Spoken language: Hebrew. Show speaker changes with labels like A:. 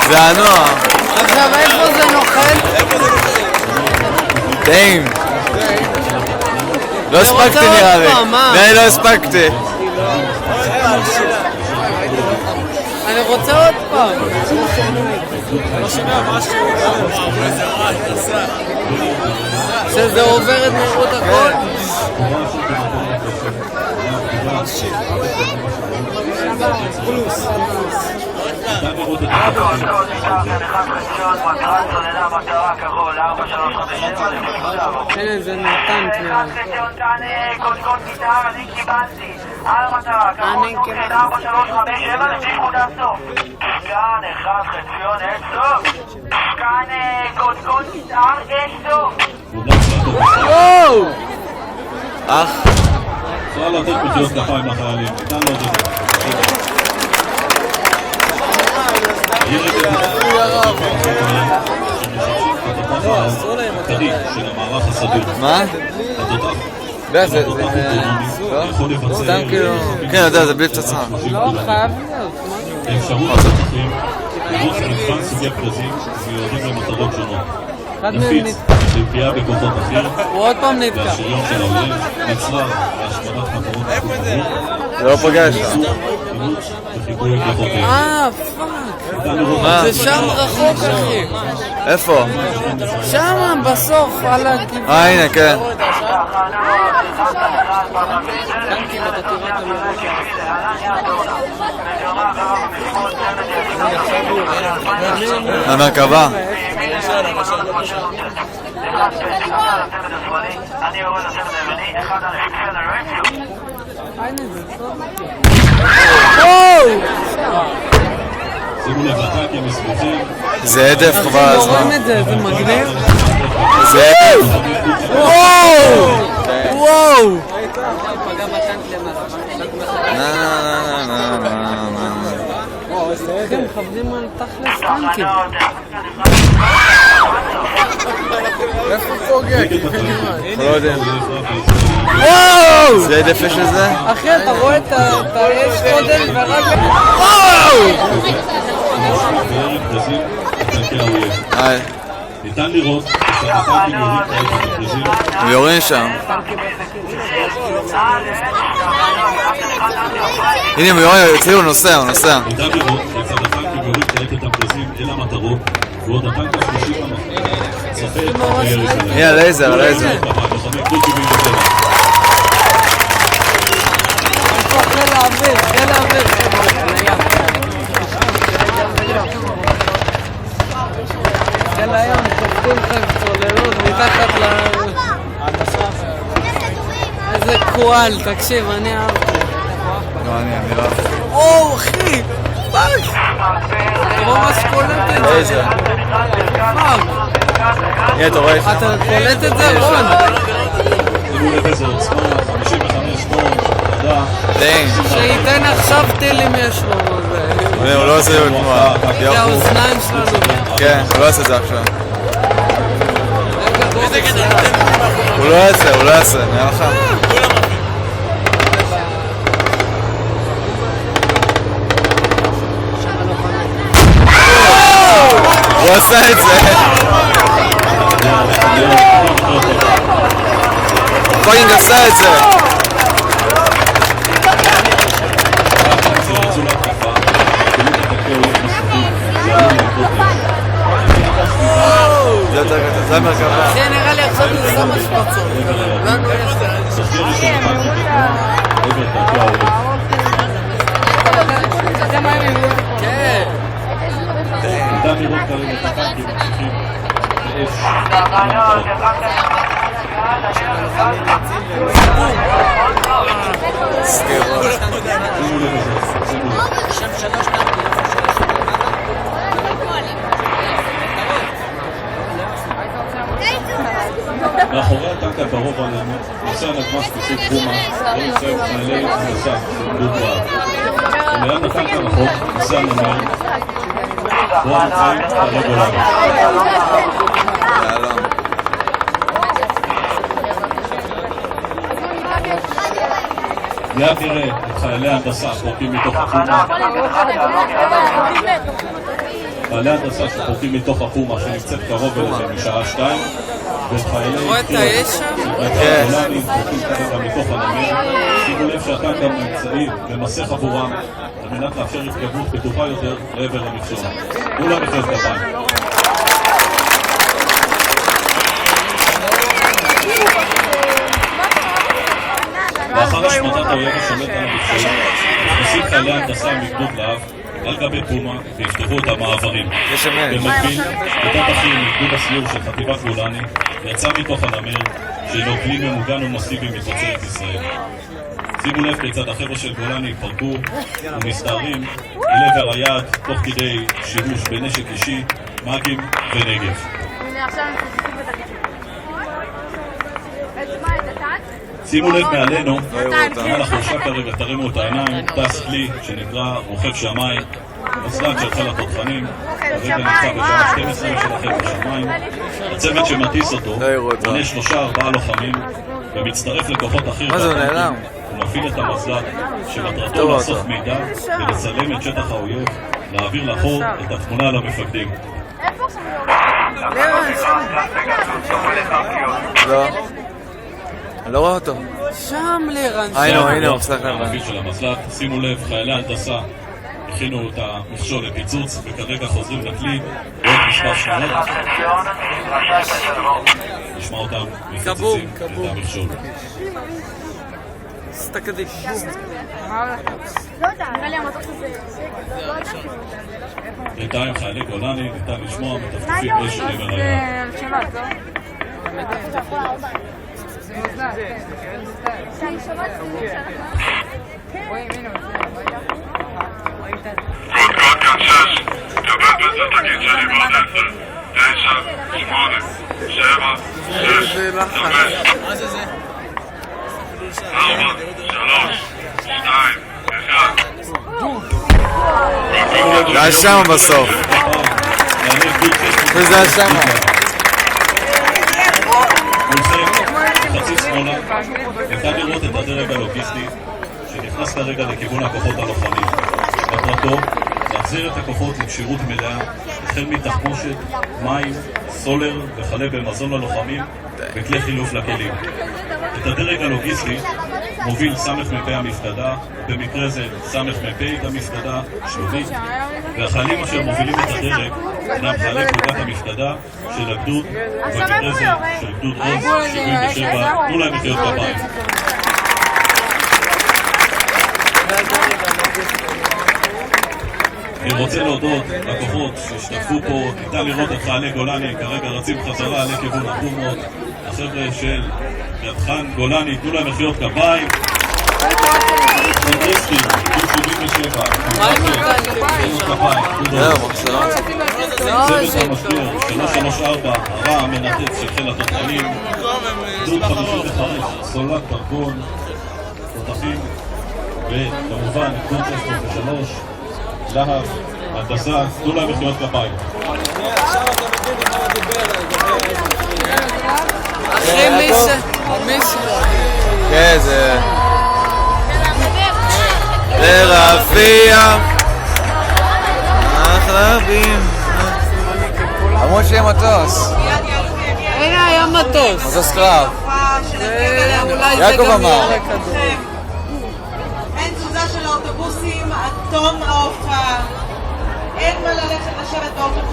A: זה הנוער.
B: עכשיו איפה זה נוחת?
A: טעים. לא הספקתי נראה לי. די, לא הספקתי.
B: אני רוצה עוד פעם.
A: לא שומע משהו.
B: שזה עובר את מהירות הכל? כן, זה נתן תנאה.
A: אח
C: אפשר לתת מחיאות כפיים לחיילים, ניתן לו את זה. של המערך הסדיר.
A: מה? זה סתם כאילו... כן, יודע, זה בלי פצצה.
B: לא חייב להיות.
C: האפשרות לצרכים, לראות מגוון סוגי פרזים מיועדים למטרות שונות. נפיץ, לפגיעה בכוחות אחר,
B: הוא עוד פעם נתקע.
C: והשריון של האויב, נצרך להשמדת מטרות הכוחות.
A: זה לא פגש.
C: וחיבוי כוחותיהם.
B: פאק. זה שם רחוק אחי.
A: איפה?
B: שם בסוף על הכיוון.
A: הנה, כן. המרכבה.
C: שימו לב לטנקים מסביבכם.
A: זה עדף חבל הזמן.
B: רואים את זה, זה מגניב.
A: זה עדף.
B: וואו! וואו! הם מכבדים על תכלס טנקים.
A: איפה פוגע? לא יודע. וואו! זה עדף יש לזה?
B: אחי, אתה רואה את האש קודם ורק...
A: וואו!
C: ניתן לראות שהטנקים יורים כעת את הפרזים.
A: הם יורים שם. הנה הם יורים, אצלי הוא נוסע, הוא נוסע.
C: ניתן לראות כיצד הטנקים יורים כעת את הפרזים אל המטרות, ועוד הטנק השלישי צופה את הירי שלהם.
A: הנה הלייזר, הלייזר.
B: חיל האוויר, חיל האוויר. חיל הים, תופתים לכם צוללות מתחת ל... איזה קואל, תקשיב, אני אהבתי.
A: לא, אני לא.
B: או, אחי! פאק! אתה ממש קולט את זה.
A: איזה?
B: פאק!
A: הנה, אתה רואה?
B: אתה קולט את זה, רון?
C: תראו איזה עוצמה, 55 טון, תודה.
A: דיין.
B: שייתן עכשיו טילים יש לו.
A: הוא לא עושה את תנועה.
B: זה האוזניים שלנו.
A: כן, הוא לא עושה את זה עכשיו. הוא לא יעשה, הוא לא יעשה, נראה לך. הוא עשה את זה. הוא פאקינג עשה את זה. זה המרכבה.
B: זה נראה לי עכשיו זה שם השפצות. לנו יש כן.
C: ניתן לראות כרגע את הטנקים ממשיכים באש. מאחורי הטנק הקרוב עלינו נושא הנגמ"ש פשוט בומה ונושא חיילי נוסף גדוד רעב. וליד הטנק הרחוק נושא הנמר בו הנמצאים הרגולרים. מיד נראה את חיילי ההנדסה פורקים מתוך הפומה. חיילי ההנדסה שפורקים מתוך הפומה שנמצאת קרוב אליהם משעה 2, ואת חיילי
B: רואה את האש שם?
C: גולני פורקים כרגע מתוך הנמר. שימו לב שהטנק גם נמצאים במסך עבורם על מנת לאפשר התקדמות בטוחה יותר לעבר המכשול. כולם מחיאות כפיים. לאחר השמדת האויב השולט על המכשול, נכנסים חיילי ההנדסה מגדוד להב על גבי פומה ויפתחו את המעברים. במקביל, כיתת אחים מגדוד הסיור של חטיבת גולני יצא מתוך הנמר שהינו כלי ממוגן ומסיבי מתוצרת ישראל. שימו לב כיצד החבר'ה של גולני יפרקו ומסתערים אל עבר היעד תוך כדי שימוש בנשק אישי, מגים ונגב. שימו לב מעלינו, מעל החורשה כרגע, תרימו את העיניים, טס כלי שנקרא רוכב שמיים, הסלאנט של חיל התותחנים, כרגע נמצא בשעה 12 של החבר'ה שמיים. הצוות שמטיס אותו מונה 3-4 לוחמים ומצטרף לכוחות אחרים ומפעיל את המזל"ט שמטרתו לאסוף מידע ולצלם את שטח האויב, להעביר לאחור את התמונה למפקדים.
A: אני לא רואה אותו.
B: שם לרן.
A: הנה, הוא סלח לרן.
C: המפעיל של המזל"ט, שימו לב, חיילי ההנדסה הכינו את המכשול לפיצוץ וכרגע חוזרים לכלי בעוד מספר שניות. נשמע אותם מפוצצים את המכשול.
B: סתקדיש.
C: בינתיים חיילי גולני ניתן לשמוע מתפקפים אש לעבר היעד.
A: זה היה שם בסוף. זה היה שם.
C: חצי שמאלה, ניתן לראות את הדרג הלוגיסטי שנכנס כרגע לכיוון הכוחות הלוחמים. מטרתו להחזיר את הכוחות לכשירות מלאה, החל מתחמושת, מים, סולר וכלה במזון ללוחמים וכלי חילוף לכלים. את הדרג הלוגיסטי מוביל סמ"פ המפקדה, במקרה זה סמ"פ המפקדה, שלומית, והחיילים אשר מובילים את הדרג אינם חיילי פלוגת המפקדה של הגדוד, ובמקרה זה של גדוד עוז 77, תנו להם מחיאות כפיים. אני רוצה להודות לכוחות שהשתתפו פה. ניתן לראות את חיילי גולני כרגע רצים חזרה לכיוון הפומות. החבר'ה של יד חן גולני, תנו להם מחיאות כפיים. סנדריסקי, גדוד 77, מחיאות כפיים. צוות המשבר 334, הרע המנתץ של חיל התותחנים, גדוד 55, סולת דרכון, תותחים, וכמובן גדוד 603, להב, הנדסה, תנו להם מחיאות כפיים.
B: אחרי מיסה.
A: כן, זה... לרפיע אחרבים אמרו שיהיה מטוס.
B: רגע, היה מטוס.
A: מטוס קרב. יעקב אמר.
D: אין תזוזה של האוטובוסים, עד תום ההופעה. אין מה ללכת לשבת באוטובוס.